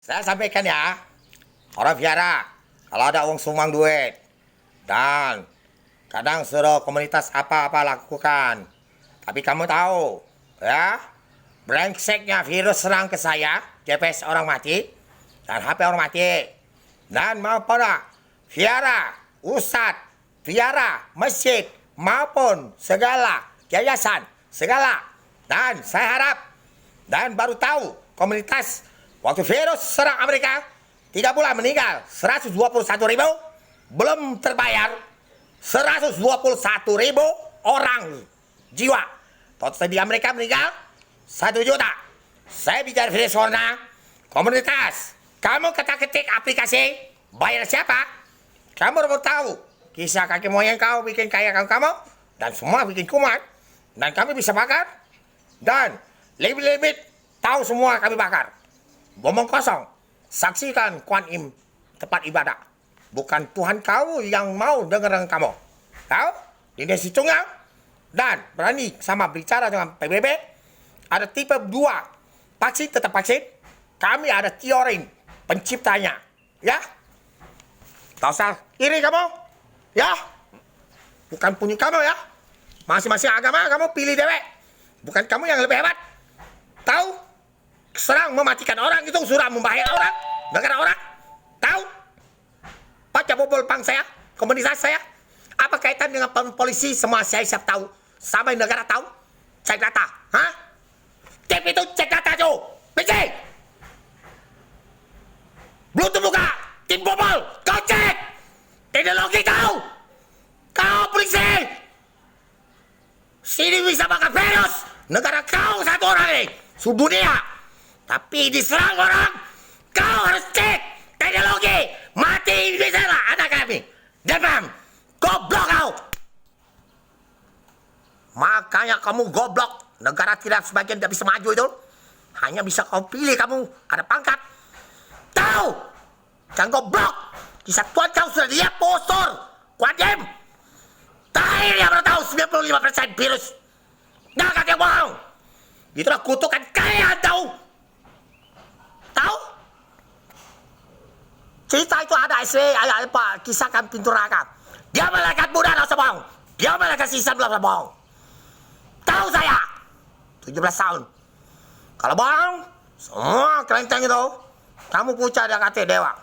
Saya sampaikan ya, orang Viara, kalau ada uang sumbang duit, dan kadang suruh komunitas apa-apa lakukan. Tapi kamu tahu, ya, brengseknya virus serang ke saya, GPS orang mati, dan HP orang mati. Dan maupun Viara, Ustadz, Viara, masjid, maupun segala yayasan, segala. Dan saya harap, dan baru tahu komunitas waktu virus serang Amerika 3 bulan meninggal 121.000, belum terbayar 121.000 orang jiwa. Total di Amerika meninggal 1 juta. Saya bicara virus corona, komunitas, kamu ketik aplikasi, bayar siapa? Kamu harus tahu kisah kakek moyang kau bikin kaya kamu, dan semua bikin kumat, dan kami bisa bakar, dan limit tahu semua kami bakar. Bomong kosong, saksikan Kuan Im tempat ibadah. Bukan Tuhan kau yang mau dengar dengan kamu. Tahu? Ini si tunggal. Dan berani sama bicara dengan PBB. Ada tipe 2. Vaksin tetap vaksin. Kami ada teori penciptanya. Ya? Tak usah iri kamu. Ya? Bukan punya kamu ya. Masing-masing agama kamu pilih dewek. Bukan kamu yang lebih hebat. Tahu? Serang mematikan orang itu sudah membahayakan orang, negara orang. Tahu? Baca bobol pang saya, komunitas saya. Apa kaitan dengan polisi? Semua saya siap tahu. Sampai negara tahu. Cek data. Hah? Tip itu cek data tuh. PC. Bluetooth buka. Tim bobol. Kau cek. Teknologi tahu. Kau polisi. Sini bisa bakar virus. Negara kau satu orang ini. Dunia. Tapi diserang orang, kau harus cek teknologi. Mati bisa lah anak kami. Demam, goblok kau. Makanya kamu goblok. Negara tidak sebagian tidak bisa maju itu. Hanya bisa kau pilih kamu ada pangkat. Tahu? Jangan goblok. Kisah Tuhan kau sudah lihat poster. Kuat game. Terakhir yang baru tahu 95% virus. Nggak kakek bohong. Itulah kutukan kalian tahu. Tahu? Cerita itu ada apa? Kisahkan pintu neraka. Dia malaikat muda tak usah bohong. Dia malaikat sisa belum usah bohong. Tahu saya 17 tahun. Kalau bohong, semua kelenteng itu kamu pucat dia kata dewa.